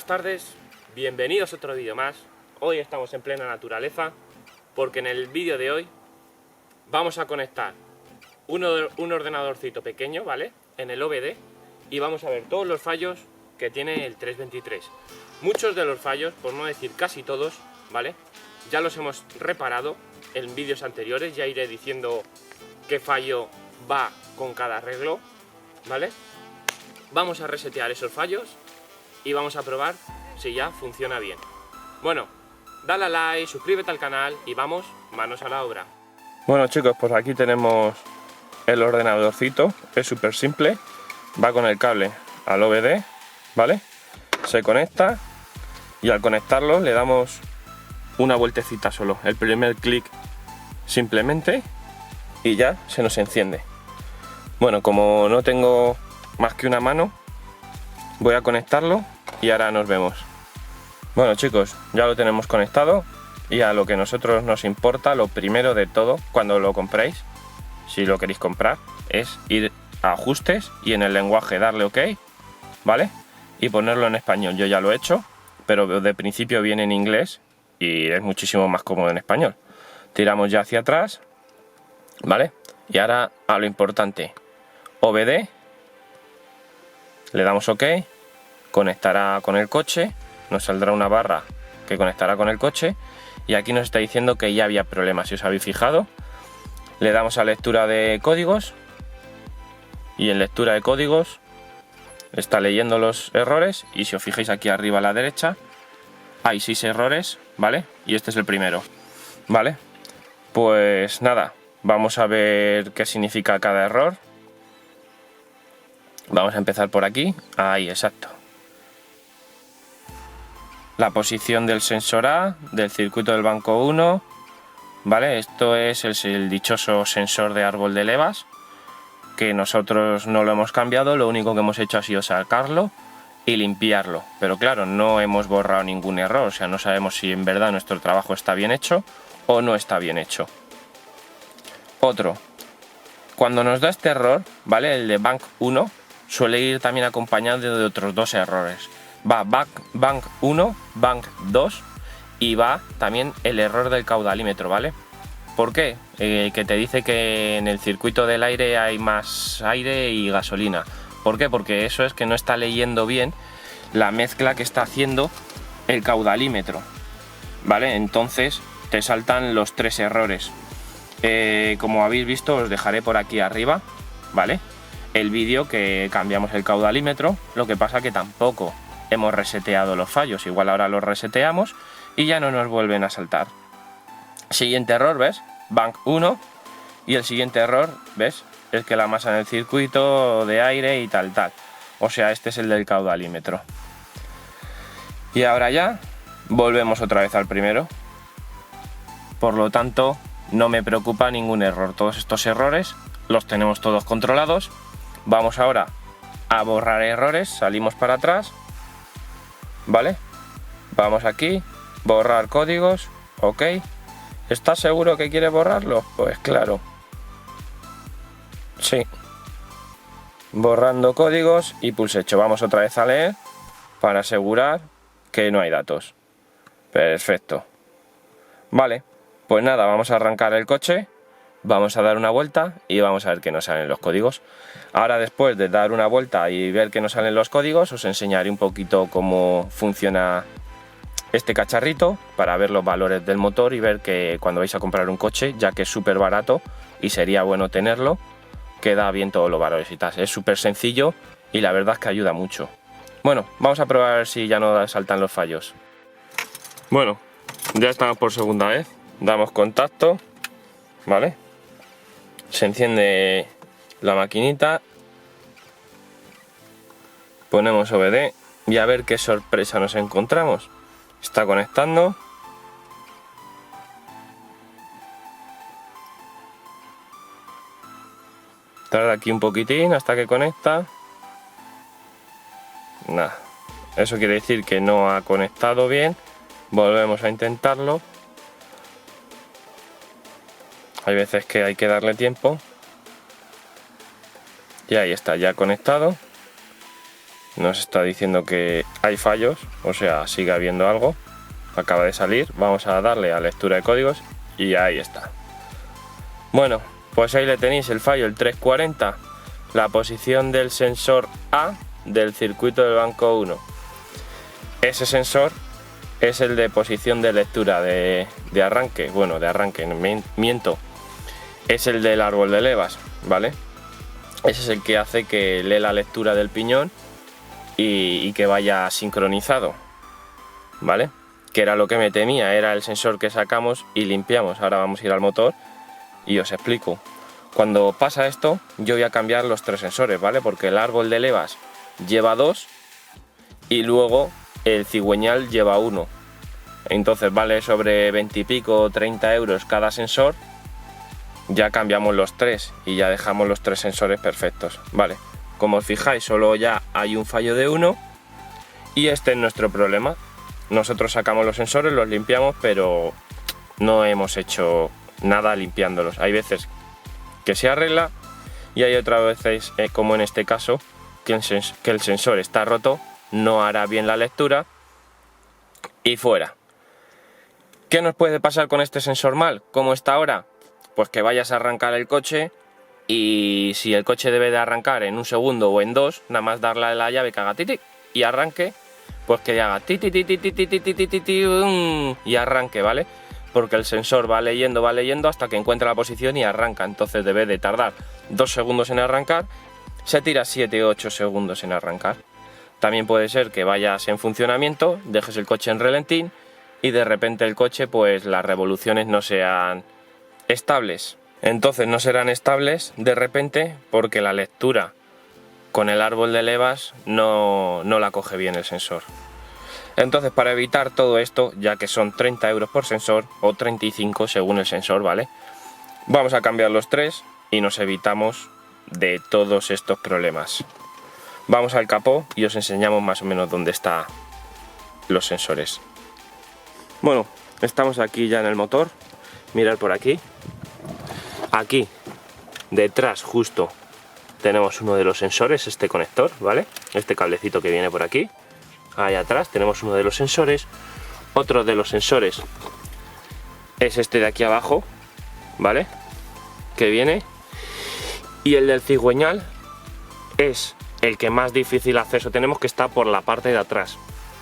buenas tardes, bienvenidos a otro vídeo más. Hoy estamos en plena naturaleza porque en el vídeo de hoy vamos a conectar un ordenadorcito pequeño, ¿vale? En el OBD y vamos a ver todos los fallos que tiene el 323. Muchos de los fallos, por no decir casi todos, ¿vale? Ya los hemos reparado en vídeos anteriores, ya iré diciendo qué fallo va con cada arreglo, ¿vale? Vamos a resetear esos fallos y vamos a probar si ya funciona bien. Bueno, dale a like, suscríbete al canal y vamos, manos a la obra. Bueno chicos, pues aquí tenemos el ordenadorcito, es súper simple, va con el cable al OBD, ¿vale? Se conecta y al conectarlo le damos una vueltecita solo, el primer clic simplemente y ya se nos enciende. Bueno, como no tengo más que una mano, voy a conectarlo y ahora nos vemos. Bueno chicos, ya lo tenemos conectado y a lo que a nosotros nos importa, lo primero de todo cuando lo compréis, si lo queréis comprar, es ir a ajustes y en el lenguaje darle OK, ¿vale? Y ponerlo en español. Yo ya lo he hecho, pero de principio viene en inglés y es muchísimo más cómodo en español. Tiramos ya hacia atrás, ¿vale? Y ahora a lo importante, OBD, le damos OK, conectará con el coche, nos saldrá una barra que conectará con el coche y aquí nos está diciendo que ya había problemas, si os habéis fijado. Le damos a lectura de códigos y en lectura de códigos está leyendo los errores y si os fijáis aquí arriba a la derecha hay 6 errores, ¿vale? Y este es el primero, ¿vale? Pues nada, vamos a ver qué significa cada error. Vamos a empezar por aquí, ahí, exacto. La posición del sensor A, del circuito del banco 1, ¿vale? Esto es el dichoso sensor de árbol de levas, que nosotros no lo hemos cambiado, lo único que hemos hecho ha sido sacarlo y limpiarlo. Pero claro, no hemos borrado ningún error, o sea, no sabemos si en verdad nuestro trabajo está bien hecho o no está bien hecho. Otro, cuando nos da este error, ¿vale? El de bank 1 suele ir también acompañado de otros 2 errores. Va bank 1, bank 2 y va también el error del caudalímetro, ¿vale? ¿Por qué? Que te dice que en el circuito del aire hay más aire y gasolina. ¿Por qué? Porque eso es que no está leyendo bien la mezcla que está haciendo el caudalímetro, ¿vale? Entonces te saltan los 3 errores. Como habéis visto, os dejaré por aquí arriba, ¿vale? El vídeo que cambiamos el caudalímetro, lo que pasa que tampoco hemos reseteado los fallos, igual ahora los reseteamos y ya no nos vuelven a saltar. Siguiente error, ¿ves? Bank 1 y el siguiente error, ¿ves? Es que la masa en el circuito de aire y tal. O sea, este es el del caudalímetro. Y ahora ya volvemos otra vez al primero. Por lo tanto, no me preocupa ningún error. Todos estos errores los tenemos todos controlados. Vamos ahora a borrar errores, salimos para atrás, ¿vale? Vamos aquí, borrar códigos, OK. ¿Estás seguro que quieres borrarlo? Pues claro. Sí. Borrando códigos y pulse hecho. Vamos otra vez a leer para asegurar que no hay datos. Perfecto. Vale, pues nada, vamos a arrancar el coche. Vamos a dar una vuelta y vamos a ver que nos salen los códigos. Ahora después de dar una vuelta y ver que nos salen los códigos, os enseñaré un poquito cómo funciona este cacharrito para ver los valores del motor y ver que cuando vais a comprar un coche, ya que es súper barato y sería bueno tenerlo, que da bien todos los valores y tal. Es súper sencillo y la verdad es que ayuda mucho. Bueno, vamos a probar si ya no saltan los fallos. Bueno, ya estamos por segunda vez. Damos contacto, ¿vale? Se enciende la maquinita, ponemos OBD y a ver qué sorpresa nos encontramos. Está conectando. Tarda aquí un poquitín hasta que conecta. Nada, eso quiere decir que no ha conectado bien. Volvemos a intentarlo. Hay veces que hay que darle tiempo. Y ahí está, ya conectado. nos está diciendo que hay fallos, o sea, sigue habiendo algo. Acaba de salir, vamos a darle a lectura de códigos y ahí está. Bueno, pues ahí le tenéis el fallo, el 340, la posición del sensor A del circuito del banco 1. Ese sensor es el de posición de lectura de arranque, bueno, de arranque, miento, es el del árbol de levas, ¿vale? Ese es el que hace que lee la lectura del piñón y que vaya sincronizado, ¿vale? Que era lo que me temía, era el sensor que sacamos y limpiamos. Ahora vamos a ir al motor y os explico. Cuando pasa esto, yo voy a cambiar los 3 sensores, ¿vale? Porque el árbol de levas lleva 2 y luego el cigüeñal lleva 1. Entonces vale sobre 20 y pico, 30 euros cada sensor. Ya cambiamos los 3 y ya dejamos los 3 sensores perfectos, ¿vale? Como os fijáis, solo ya hay un fallo de 1 y este es nuestro problema. Nosotros sacamos los sensores, los limpiamos, pero no hemos hecho nada limpiándolos. Hay veces que se arregla y hay otras veces, como en este caso, que el sensor está roto, no hará bien la lectura y fuera. ¿Qué nos puede pasar con este sensor mal? ¿Cómo está ahora? Pues que vayas a arrancar el coche y si el coche debe de arrancar en 1 segundo o en 2, nada más darle a la llave que haga titi y arranque, pues que haga titi y arranque, ¿vale? Porque el sensor va leyendo hasta que encuentra la posición y arranca. Entonces debe de tardar 2 segundos en arrancar, se tira 7 o 8 segundos en arrancar. También puede ser que vayas en funcionamiento, dejes el coche en relentín y de repente el coche, pues las revoluciones no sean estables. Entonces no serán estables de repente porque la lectura con el árbol de levas no la coge bien el sensor. Entonces, para evitar todo esto, ya que son 30 euros por sensor o 35 según el sensor, ¿vale? Vamos a cambiar los 3 y nos evitamos de todos estos problemas. Vamos al capó y os enseñamos más o menos dónde están los sensores. Bueno, estamos aquí ya en el motor. Mirad por aquí. Aquí, detrás justo, tenemos uno de los sensores, este conector, ¿vale? Este cablecito que viene por aquí. Ahí atrás tenemos uno de los sensores. Otro de los sensores es este de aquí abajo, ¿vale? Que viene. Y el del cigüeñal es el que más difícil acceso tenemos, que está por la parte de atrás,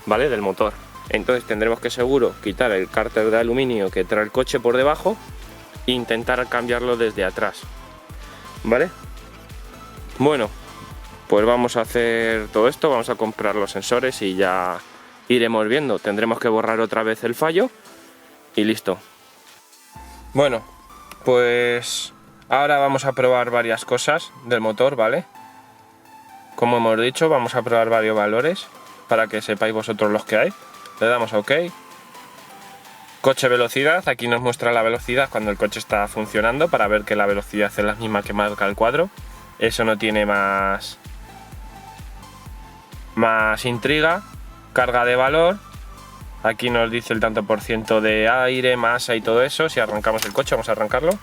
¿vale? Del motor. Entonces tendremos que seguro quitar el cárter de aluminio que trae el coche por debajo e intentar cambiarlo desde atrás, ¿vale? Bueno, pues vamos a hacer todo esto, vamos a comprar los sensores y ya iremos viendo. Tendremos que borrar otra vez el fallo y listo. Bueno, pues ahora vamos a probar varias cosas del motor, ¿vale? Como hemos dicho, vamos a probar varios valores para que sepáis vosotros los que hay. Le damos a OK. Coche velocidad, aquí nos muestra la velocidad cuando el coche está funcionando para ver que la velocidad es la misma que marca el cuadro. Eso no tiene más intriga. Carga de valor, aquí nos dice el tanto por ciento de aire, masa y todo eso. Si arrancamos el coche, vamos a arrancarlo.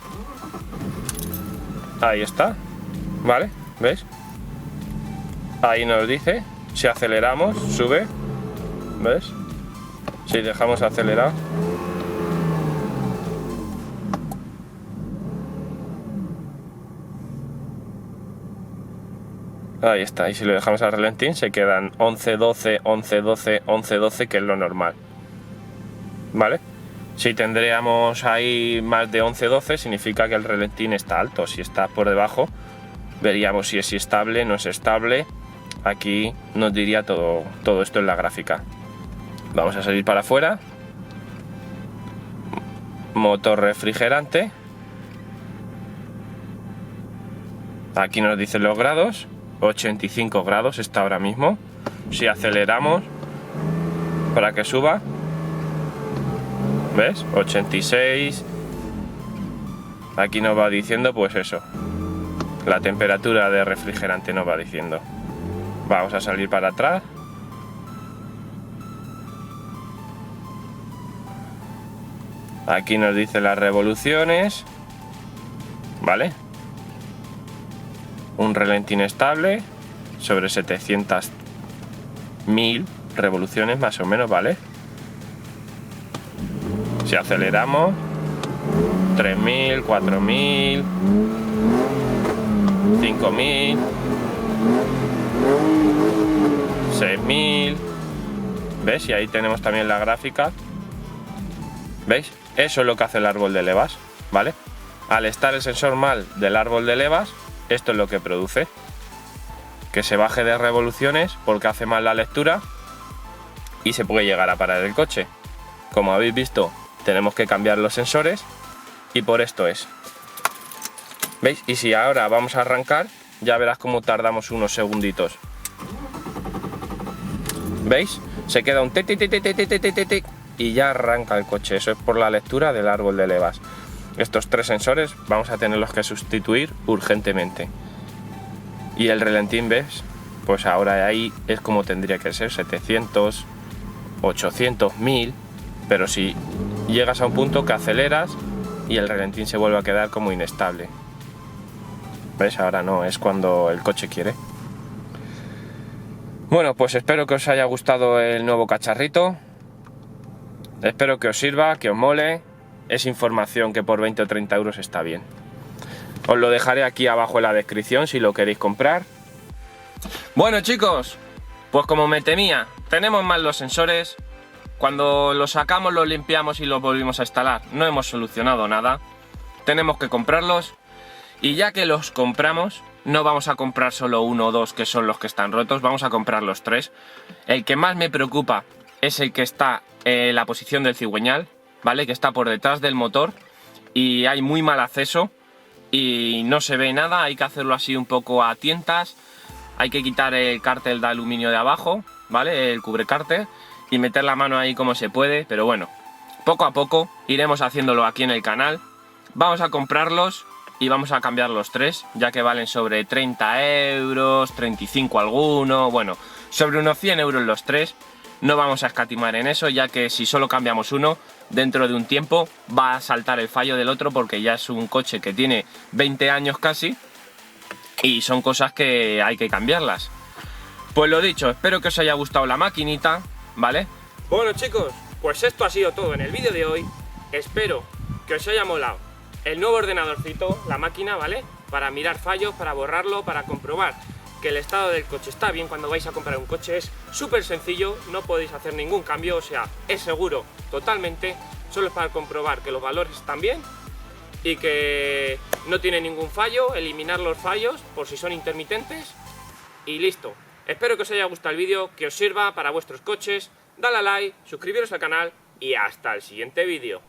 Ahí está, ¿vale? ¿Ves? Ahí nos dice, si aceleramos, sube, ¿ves? Si dejamos acelerar, ahí está. Y si lo dejamos a relentín se quedan 11, 12, 11, 12, 11, 12, que es lo normal, ¿vale? Si tendríamos ahí más de 11, 12 significa que el relentín está alto. Si está por debajo veríamos si es estable, no es estable. Aquí nos diría todo esto en la gráfica. Vamos a salir para afuera. Motor refrigerante. Aquí nos dicen los grados. 85 grados está ahora mismo. Si aceleramos para que suba, ¿ves? 86. Aquí nos va diciendo pues eso, la temperatura de refrigerante nos va diciendo. Vamos a salir para atrás. Aquí nos dice las revoluciones, ¿vale? Un relentín estable sobre 700 1000 revoluciones más o menos, ¿vale? Si aceleramos, 3000, 4000, 5000, 6000. ¿Ves? Y ahí tenemos también la gráfica. ¿Veis? Eso es lo que hace el árbol de levas, ¿vale? Al estar el sensor mal del árbol de levas, esto es lo que produce. Que se baje de revoluciones porque hace mal la lectura y se puede llegar a parar el coche. Como habéis visto, tenemos que cambiar los sensores y por esto es. ¿Veis? Y si ahora vamos a arrancar, ya verás cómo tardamos unos segunditos. ¿Veis? Se queda un tic y ya arranca el coche. Eso es por la lectura del árbol de levas. Estos 3 sensores vamos a tenerlos que sustituir urgentemente. Y el relentín, ¿ves? Pues ahora ahí es como tendría que ser, 700, 800, 1000. Pero si llegas a un punto que aceleras y el relentín se vuelve a quedar como inestable. ¿Ves? Ahora no, es cuando el coche quiere. Bueno, pues espero que os haya gustado el nuevo cacharrito. Espero que os sirva, que os mole. Es información que por 20 o 30 euros está bien. Os lo dejaré aquí abajo en la descripción si lo queréis comprar. Bueno, chicos, pues como me temía, tenemos mal los sensores. Cuando los sacamos, los limpiamos y los volvimos a instalar. No hemos solucionado nada. Tenemos que comprarlos. Y ya que los compramos, no vamos a comprar solo 1 o 2 que son los que están rotos. Vamos a comprar los 3. El que más me preocupa es el que está en la posición del cigüeñal, ¿vale? Que está por detrás del motor y hay muy mal acceso y no se ve nada. Hay que hacerlo así un poco a tientas. Hay que quitar el cárter de aluminio de abajo, ¿vale? El cubrecárter, y meter la mano ahí como se puede, pero bueno, poco a poco iremos haciéndolo aquí en el canal. Vamos a comprarlos y vamos a cambiar los 3, ya que valen sobre 30 euros, 35 alguno, bueno, sobre unos 100 euros los 3. No vamos a escatimar en eso, ya que si solo cambiamos uno, dentro de un tiempo va a saltar el fallo del otro, porque ya es un coche que tiene 20 años casi, y son cosas que hay que cambiarlas. Pues lo dicho, espero que os haya gustado la maquinita, ¿vale? Bueno, chicos, pues esto ha sido todo en el vídeo de hoy. Espero que os haya molado el nuevo ordenadorcito, la máquina, ¿vale? Para mirar fallos, para borrarlo, para comprobar que el estado del coche está bien. Cuando vais a comprar un coche es súper sencillo, no podéis hacer ningún cambio, o sea, es seguro totalmente. Solo es para comprobar que los valores están bien y que no tiene ningún fallo, eliminar los fallos por si son intermitentes y listo. Espero que os haya gustado el vídeo, que os sirva para vuestros coches. Dale a like, suscribiros al canal y hasta el siguiente vídeo.